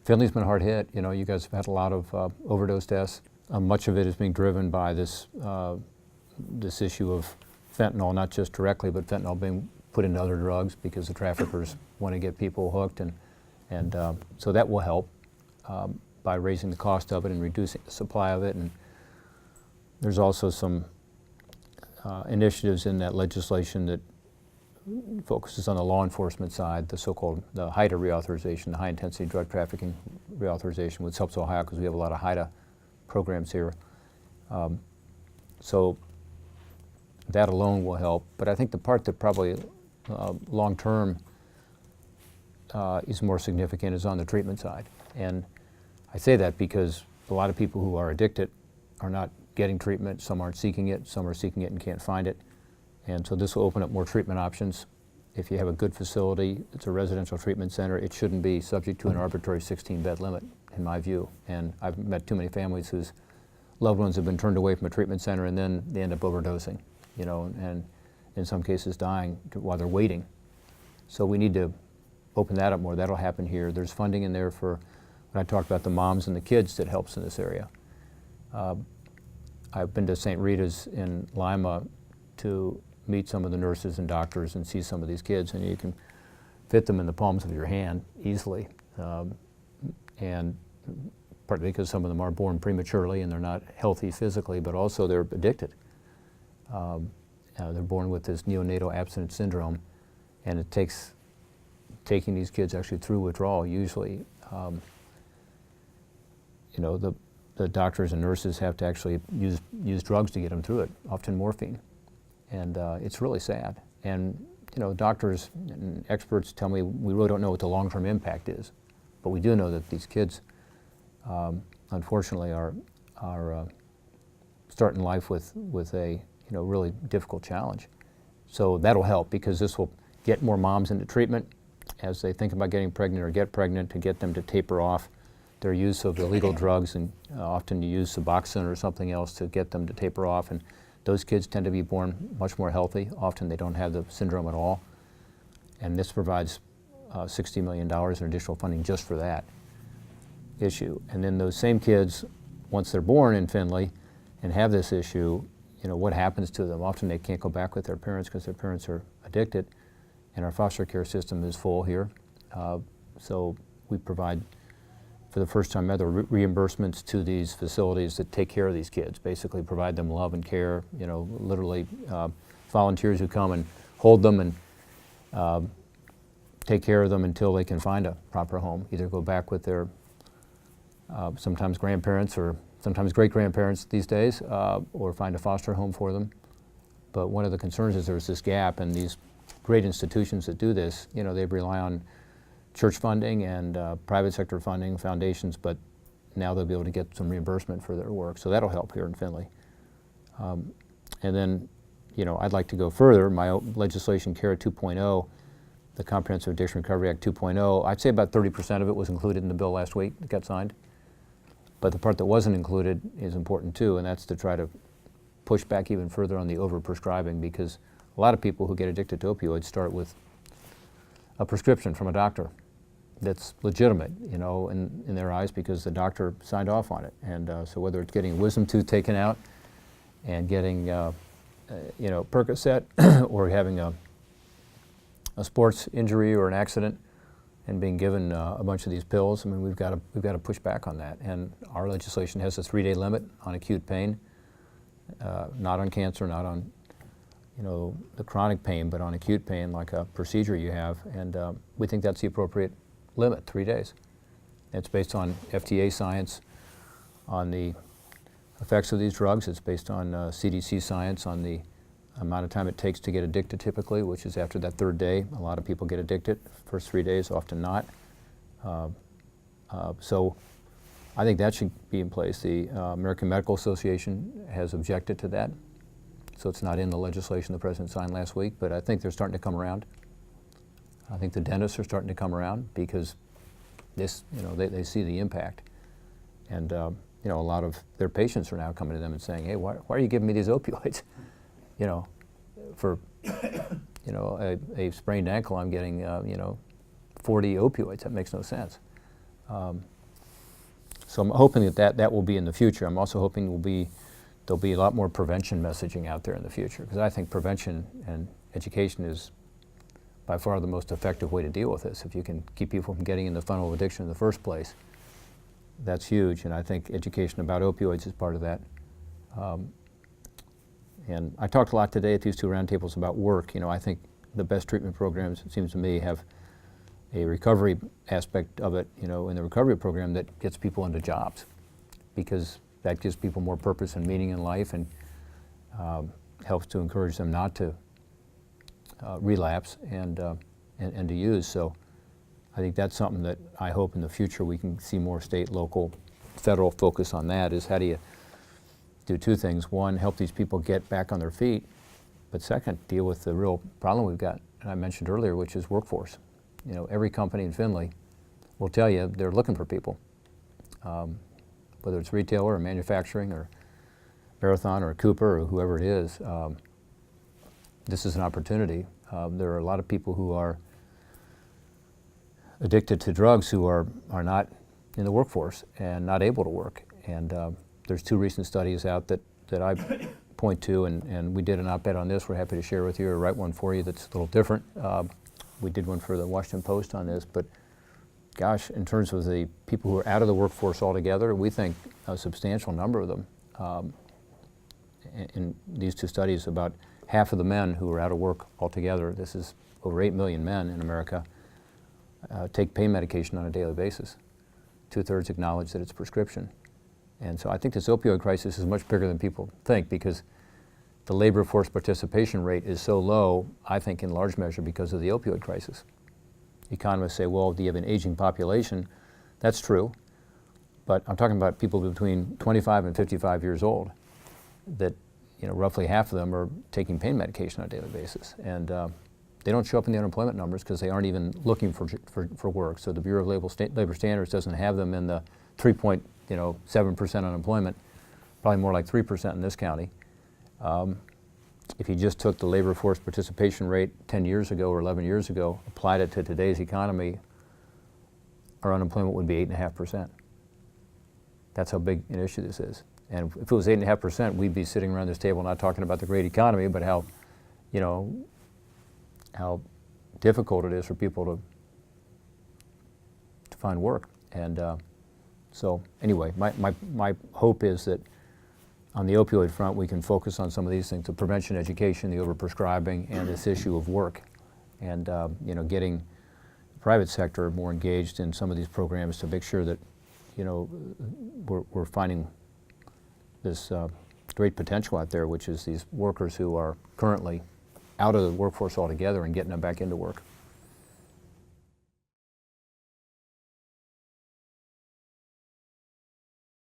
Finley's been hard hit. You know, you guys have had a lot of overdose deaths. Much of it is being driven by this this issue of fentanyl, not just directly, but fentanyl being put into other drugs because the traffickers want to get people hooked, and so that will help by raising the cost of it and reducing the supply of it. And there's also some initiatives in that legislation that focuses on the law enforcement side, the so-called the HIDTA reauthorization, the high intensity drug trafficking reauthorization, which helps Ohio because we have a lot of HIDTA programs here. So that alone will help. But I think the part that probably long-term is more significant is on the treatment side. And I say that because a lot of people who are addicted are not getting treatment. Some aren't seeking it. Some are seeking it and can't find it. And so this will open up more treatment options. If you have a good facility, it's a residential treatment center, it shouldn't be subject to an arbitrary 16-bed limit, in my view. And I've met too many families whose loved ones have been turned away from a treatment center and then they end up overdosing, you know, and in some cases dying while they're waiting. So we need to open that up more. That'll happen here. There's funding in there for, when I talked about the moms and the kids, that helps in this area. I've been to St. Rita's in Lima to meet some of the nurses and doctors and see some of these kids, and you can fit them in the palms of your hand easily. And partly because some of them are born prematurely and they're not healthy physically, but also they're addicted. They're born with this neonatal abstinence syndrome, and it takes taking these kids actually through withdrawal usually. You know, the doctors and nurses have to actually use drugs to get them through it, often morphine. And it's really sad. And you know, doctors and experts tell me we really don't know what the long-term impact is, but we do know that these kids, unfortunately, are starting life with a really difficult challenge. So that'll help because this will get more moms into treatment as they think about getting pregnant or get pregnant, to get them to taper off their use of illegal drugs, and often you use Suboxone or something else to get them to taper off. And those kids tend to be born much more healthy. Often they don't have the syndrome at all. And this provides $60 million in additional funding just for that issue. And then those same kids, once they're born in Findlay and have this issue, you know, what happens to them? Often they can't go back with their parents because their parents are addicted, and our foster care system is full here. So we provide, for the first time ever, reimbursements to these facilities that take care of these kids, basically provide them love and care, you know, literally volunteers who come and hold them and take care of them until they can find a proper home, either go back with their sometimes grandparents or sometimes great-grandparents these days, or find a foster home for them. But one of the concerns is there's this gap, and these great institutions that do this, you know, they rely on church funding and private sector funding, foundations, but now they'll be able to get some reimbursement for their work. So that'll help here in Findlay. And then, you know, I'd like to go further. My legislation, CARE 2.0, the Comprehensive Addiction Recovery Act 2.0, I'd say about 30% of it was included in the bill last week that got signed. But the part that wasn't included is important too, and that's to try to push back even further on the overprescribing, because a lot of people who get addicted to opioids start with a prescription from a doctor that's legitimate, you know, in their eyes, because the doctor signed off on it. And so whether it's getting a wisdom tooth taken out and getting, you know, Percocet, or having a sports injury or an accident and being given a bunch of these pills, I mean, we've got to push back on that. And our legislation has a 3-day limit on acute pain, not on cancer, not on, you know, the chronic pain, but on acute pain, like a procedure you have. And we think that's the appropriate limit, 3 days. It's based on FDA science on the effects of these drugs. It's based on CDC science on the amount of time it takes to get addicted typically, which is after that 3rd day. A lot of people get addicted. First 3 days, often not. So I think that should be in place. The American Medical Association has objected to that. So it's not in the legislation the President signed last week, but I think they're starting to come around. I think the dentists are starting to come around because this, you know, they see the impact. And, you know, a lot of their patients are now coming to them and saying, hey, why are you giving me these opioids? You know, for, you know, a sprained ankle, I'm getting, you know, 40 opioids. That makes no sense. So I'm hoping that will be in the future. I'm also hoping there'll be a lot more prevention messaging out there in the future, because I think prevention and education is by far the most effective way to deal with this. If you can keep people from getting in the funnel of addiction in the first place, that's huge, and I think education about opioids is part of that. And I talked a lot today at these two roundtables about work. You know, I think the best treatment programs, it seems to me, have a recovery aspect of it, you know, in the recovery program that gets people into jobs, because that gives people more purpose and meaning in life, and helps to encourage them not to relapse and to use. So I think that's something that I hope in the future we can see more state, local, federal focus on. That is, how do you do two things? One, help these people get back on their feet, but second, deal with the real problem we've got, and I mentioned earlier, which is workforce. You know, every company in Findlay will tell you they're looking for people, whether it's retailer or manufacturing or Marathon or Cooper or whoever it is. This is an opportunity. There are a lot of people who are addicted to drugs who are not in the workforce and not able to work. And there's two recent studies out that I point to, and we did an op-ed on this. We're happy to share with you or write one for you that's a little different. We did one for the Washington Post on this, but gosh, in terms of the people who are out of the workforce altogether, we think a substantial number of them, in these two studies, about half of the men who are out of work altogether, this is over 8 million men in America, take pain medication on a daily basis. 2/3 acknowledge that it's prescription. And so I think this opioid crisis is much bigger than people think, because the labor force participation rate is so low, I think in large measure because of the opioid crisis. Economists say, well, do you have an aging population? That's true, but I'm talking about people between 25 and 55 years old that, you know, roughly half of them are taking pain medication on a daily basis. And they don't show up in the unemployment numbers because they aren't even looking for work. So the Bureau of Labor Standards doesn't have them in the 3.7% unemployment, probably more like 3% in this county. If you just took the labor force participation rate 10 years ago or 11 years ago, applied it to today's economy, our unemployment would be 8.5%. That's how big an issue this is. And if it was 8.5%, we'd be sitting around this table not talking about the great economy, but how, you know, how difficult it is for people to find work. And so anyway, my hope is that on the opioid front, we can focus on some of these things: the prevention, education, the overprescribing, and this issue of work, and you know, getting the private sector more engaged in some of these programs to make sure that, you know, we're finding this great potential out there, which is these workers who are currently out of the workforce altogether and getting them back into work.